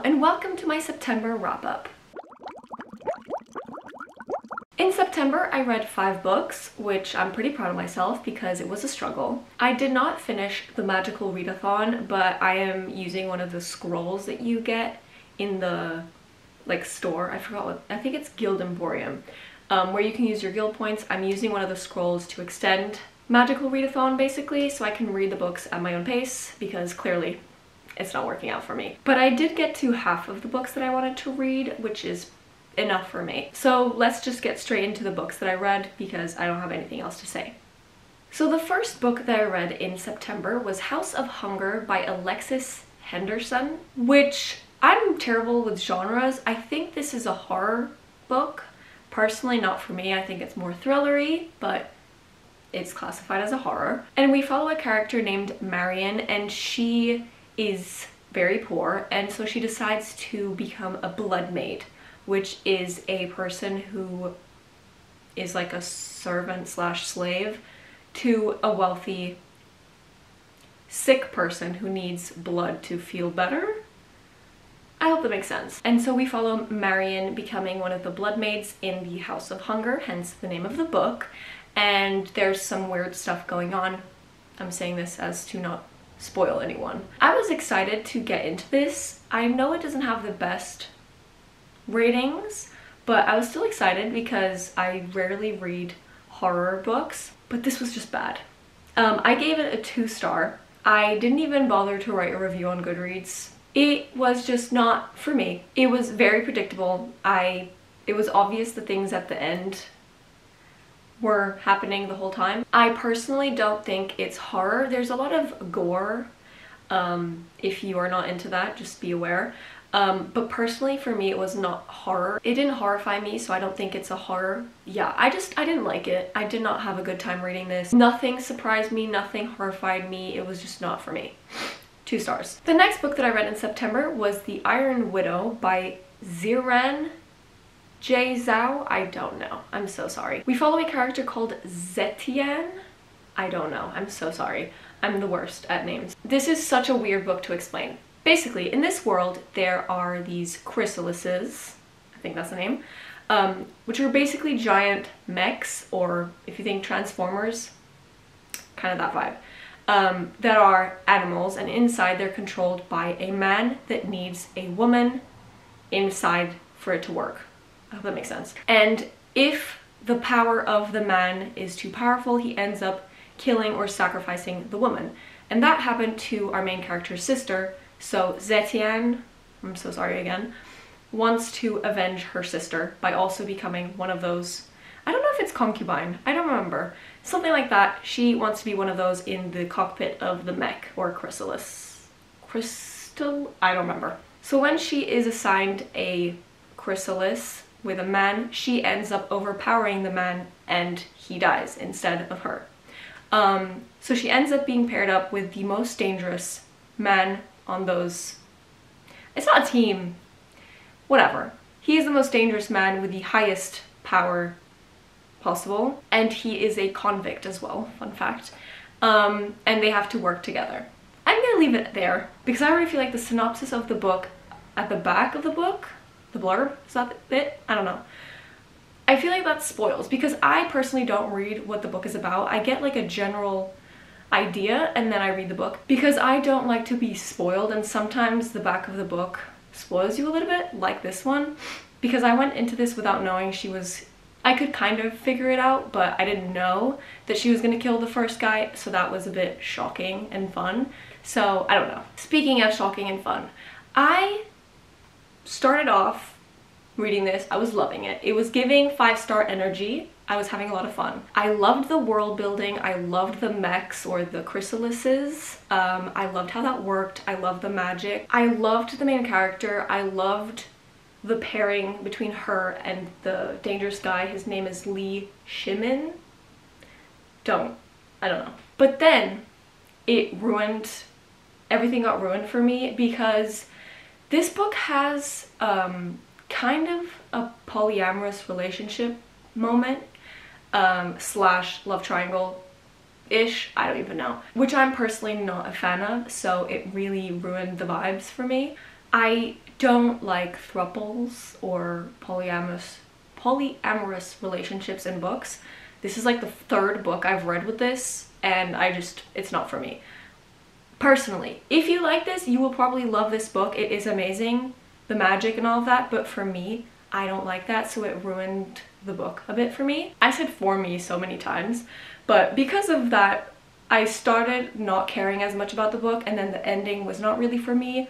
and welcome to my September wrap-up. In September, I read 5 books, which I'm pretty proud of myself because it was a struggle. I did not finish the magical readathon, but I am using one of the scrolls that you get in the store. I forgot what, I think it's Guild Emporium, where you can use your guild points. I'm using one of the scrolls to extend magical readathon basically, so I can read the books at my own pace because clearly it's not working out for me. But I did get to half of the books that I wanted to read, which is enough for me. So let's just get straight into the books that I read because I don't have anything else to say. So the first book that I read in September was House of Hunger by Alexis Henderson, which I'm terrible with genres. I think this is a horror book. Personally, not for me. I think it's more thrillery, but it's classified as a horror. And we follow a character named Marion, and she is very poor, and so she decides to become a blood maid, which is a person who is like a servant slash slave to a wealthy sick person who needs blood to feel better. I hope that makes sense. And so we follow Marion becoming one of the blood maids in the House of Hunger, hence the name of the book. And there's some weird stuff going on. I'm saying this as to not spoil anyone. I was excited to get into this. I know it doesn't have the best ratings, but I was still excited because I rarely read horror books, but this was just bad. I gave it a 2-star. I didn't even bother to write a review on Goodreads. It was just not for me. It was very predictable. It was obvious the things at the end were happening the whole time. I personally don't think it's horror. There's a lot of gore. If you are not into that, just be aware. But personally for me, it was not horror. It didn't horrify me, so I don't think it's a horror. Yeah, I didn't like it. I did not have a good time reading this. Nothing surprised me, nothing horrified me. It was just not for me. 2 stars. The next book that I read in September was The Iron Widow by Ziran J. Zhao. I don't know. I'm so sorry. We follow a character called Zetian. I don't know. I'm so sorry. I'm the worst at names. This is such a weird book to explain. Basically, in this world, there are these chrysalises, I think that's the name, which are basically giant mechs, or if you think Transformers, kind of that vibe, that are animals, and inside they're controlled by a man that needs a woman inside for it to work. I hope that makes sense. And if the power of the man is too powerful, he ends up killing or sacrificing the woman. And that happened to our main character's sister. So Zetian, I'm so sorry again, wants to avenge her sister by also becoming one of those, I don't know if it's concubine, I don't remember, something like that. She wants to be one of those in the cockpit of the mech, or chrysalis. Crystal? I don't remember. So when she is assigned a chrysalis with a man, she ends up overpowering the man and he dies instead of her. So she ends up being paired up with the most dangerous man on those, it's not a team, whatever. He is the most dangerous man with the highest power possible, and he is a convict as well, fun fact. And they have to work together. I'm gonna leave it there because I already feel like the synopsis of the book at the back of the book, the blurb, is that it? I don't know. I feel like that spoils because I personally don't read what the book is about. I get like a general idea and then I read the book because I don't like to be spoiled, and sometimes the back of the book spoils you a little bit, like this one, because I went into this without knowing she was, I could kind of figure it out, but I didn't know that she was gonna kill the first guy, so that was a bit shocking and fun. So I don't know. Speaking of shocking and fun, I started off reading this, I was loving it. It was giving 5-star energy. I was having a lot of fun. I loved the world building. I loved the mechs, or the chrysalises. I loved how that worked. I loved the magic. I loved the main character. I loved the pairing between her and the dangerous guy. His name is Lee Shimin. I don't know. But then everything got ruined for me because this book has kind of a polyamorous relationship moment, slash love triangle-ish, I don't even know, which I'm personally not a fan of, so it really ruined the vibes for me. I don't like thruples or polyamorous relationships in books. This is like the third book I've read with this, and it's not for me. Personally, if you like this, you will probably love this book. It is amazing, the magic and all of that, but for me, I don't like that, so it ruined the book a bit for me. I said for me so many times, but because of that, I started not caring as much about the book, and then the ending was not really for me.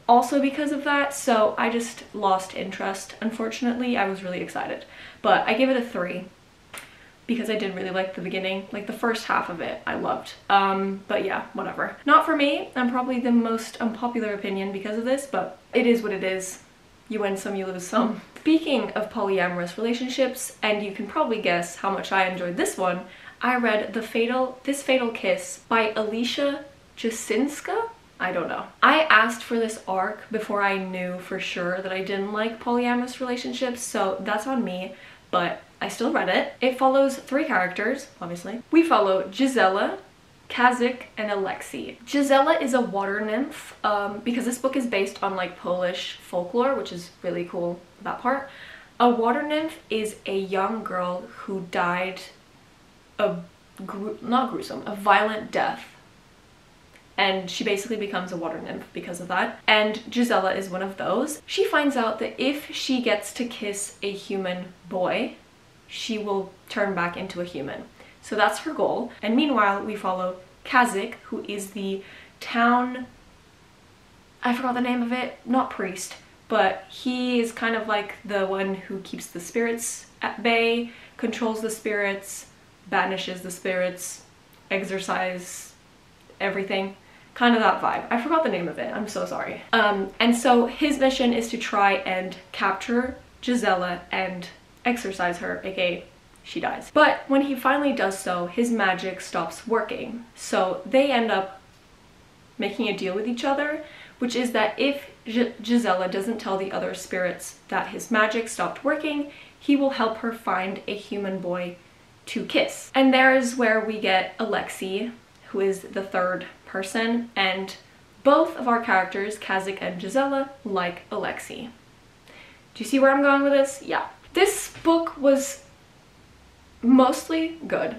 Also because of that, so I just lost interest, unfortunately. I was really excited, but I gave it a 3 because I did really like the beginning, like the first half of it I loved. But yeah, whatever. Not for me. I'm probably the most unpopular opinion because of this, but it is what it is. You win some, you lose some. Speaking of polyamorous relationships, and you can probably guess how much I enjoyed this one, I read This Fatal Kiss by Alicia Jasinska. I don't know. I asked for this arc before I knew for sure that I didn't like polyamorous relationships, so that's on me, but I still read it. It follows 3 characters, obviously. We follow Gisela, Kazik, and Alexei. Gisela is a water nymph, because this book is based on like Polish folklore, which is really cool, that part. A water nymph is a young girl who died a violent death. And she basically becomes a water nymph because of that. And Gisela is one of those. She finds out that if she gets to kiss a human boy, she will turn back into a human. So that's her goal. And meanwhile, we follow Kazik, who is the town... I forgot the name of it. Not priest, but he is kind of like the one who keeps the spirits at bay, controls the spirits, banishes the spirits, exorcise everything. Kind of that vibe. I forgot the name of it. I'm so sorry. And so his mission is to try and capture Gisela and exorcise her, aka she dies. But when he finally does so, his magic stops working. So they end up making a deal with each other, which is that if Gisela doesn't tell the other spirits that his magic stopped working, he will help her find a human boy to kiss. And there is where we get Alexei, who is the third person, and both of our characters, Kazik and Gisela, like Alexei. Do you see where I'm going with this? Yeah. This book was mostly good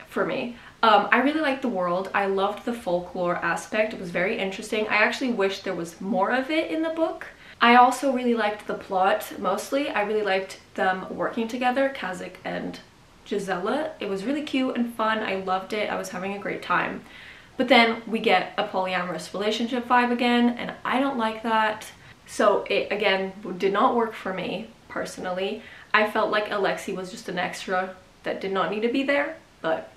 for me. I really liked the world. I loved the folklore aspect. It was very interesting. I actually wish there was more of it in the book. I also really liked the plot, mostly. I really liked them working together, Kazik and Gisela. It was really cute and fun. I loved it. I was having a great time. But then we get a polyamorous relationship vibe again, and I don't like that. So it, again, did not work for me, personally. I felt like Alexei was just an extra that did not need to be there, but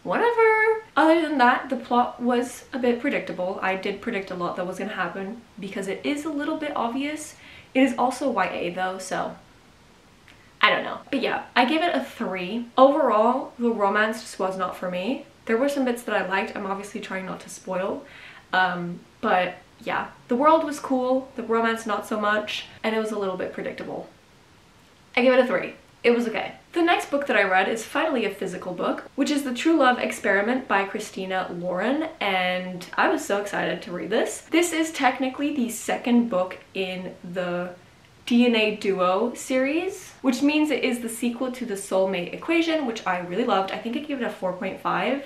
whatever. Other than that, the plot was a bit predictable. I did predict a lot that was going to happen because it is a little bit obvious. It is also YA though, so I don't know. But yeah, I gave it a 3. Overall, the romance just was not for me. There were some bits that I liked. I'm obviously trying not to spoil. But yeah, the world was cool, the romance not so much, and it was a little bit predictable. I give it a 3. It was okay. The next book that I read is finally a physical book, which is The True Love Experiment by Christina Lauren, and I was so excited to read this. This is technically the second book in the DNA Duo series, which means it is the sequel to the Soulmate Equation, which I really loved. I think I gave it a 4.5.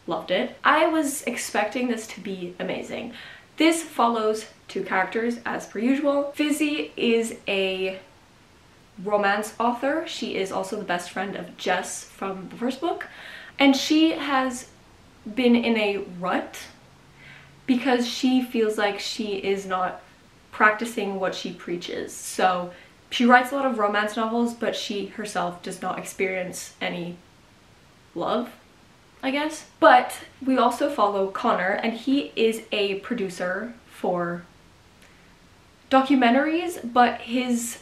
Loved it. I was expecting this to be amazing. This follows 2 characters as per usual. Fizzy is a romance author. She is also the best friend of Jess from the first book, and she has been in a rut because she feels like she is not practicing what she preaches. So she writes a lot of romance novels, but she herself does not experience any love, I guess. But we also follow Connor, and he is a producer for documentaries, but his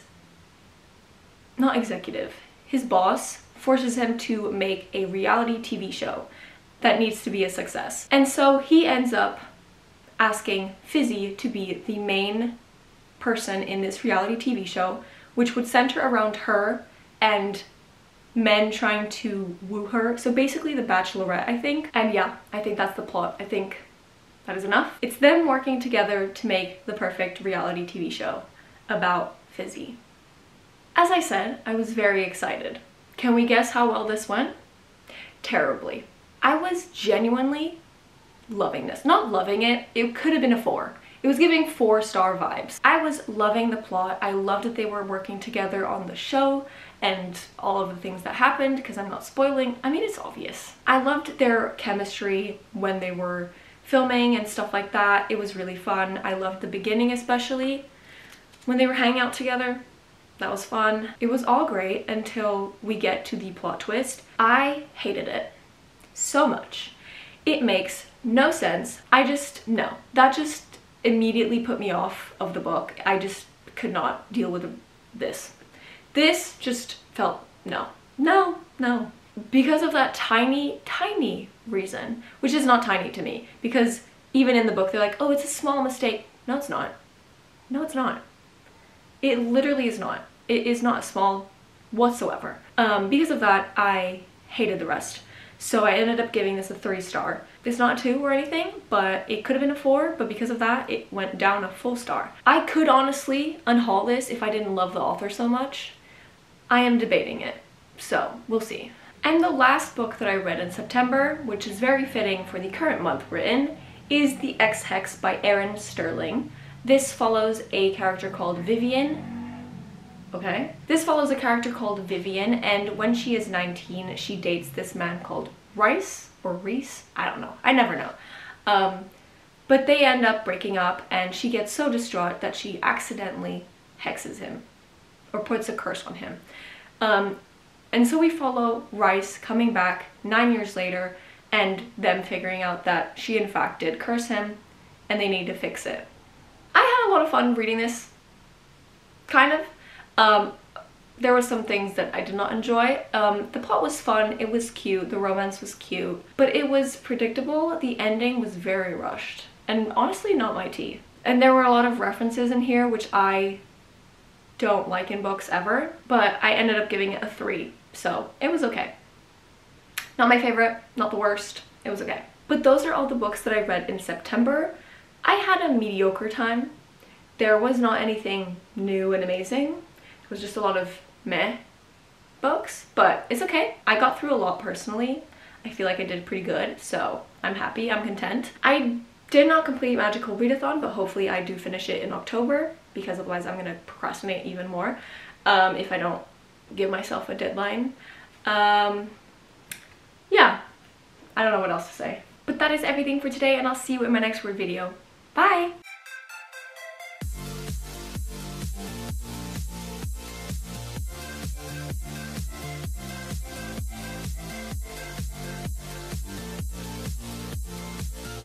not executive, his boss forces him to make a reality TV show that needs to be a success. And so he ends up asking Fizzy to be the main person in this reality TV show, which would center around her and men trying to woo her. So basically The Bachelorette, I think. And yeah, I think that's the plot. I think That is enough. It's them working together to make the perfect reality TV show about Fizzy. As I said, I was very excited. Can we guess how well this went? Terribly. I was genuinely loving this. Not loving it, it could have been a 4. It was giving 4-star vibes. I was loving the plot. I loved that they were working together on the show and all of the things that happened, because I'm not spoiling. I mean, it's obvious. I loved their chemistry when they were filming and stuff like that. It was really fun. I loved the beginning, especially when they were hanging out together. That was fun. It was all great until we get to the plot twist. I hated it so much. It makes no sense. No. That just immediately put me off of the book. I just could not deal with this. This just felt no. Because of that tiny reason, which is not tiny to me, because even in the book they're like, oh, it's a small mistake. No, it's not. No, it's not. It literally is not. It is not small whatsoever. Because of that, I hated the rest. So I ended up giving this a 3-star. It's not a 2 or anything, but it could have been a 4, but because of that, it went down a full star. I could honestly unhaul this if I didn't love the author so much. I am debating it, so we'll see. And the last book that I read in September, which is very fitting for the current month we're in, is the Ex Hex by Erin Sterling. This follows a character called Vivian. Okay. This follows a character called Vivian, and when she is 19, she dates this man called Rice or Reese. I don't know. I never know. But they end up breaking up, and she gets so distraught that she accidentally hexes him or puts a curse on him. And so we follow Rice coming back 9 years later and them figuring out that she in fact did curse him and they need to fix it. I had a lot of fun reading this, kind of. There were some things that I did not enjoy. The plot was fun, it was cute, the romance was cute, but it was predictable. The ending was very rushed and honestly not my tea. And there were a lot of references in here which I don't like in books ever, but I ended up giving it a 3, so it was okay. Not my favorite, not the worst, it was okay. But those are all the books that I read in September. I had a mediocre time. There was not anything new and amazing. It was just a lot of meh books, but it's okay. I got through a lot personally. I feel like I did pretty good, so I'm happy, I'm content. I did not complete Magical Readathon, but hopefully I do finish it in October, because otherwise I'm gonna procrastinate even more if I don't give myself a deadline. Yeah, I don't know what else to say. But that is everything for today, and I'll see you in my next word video. Bye!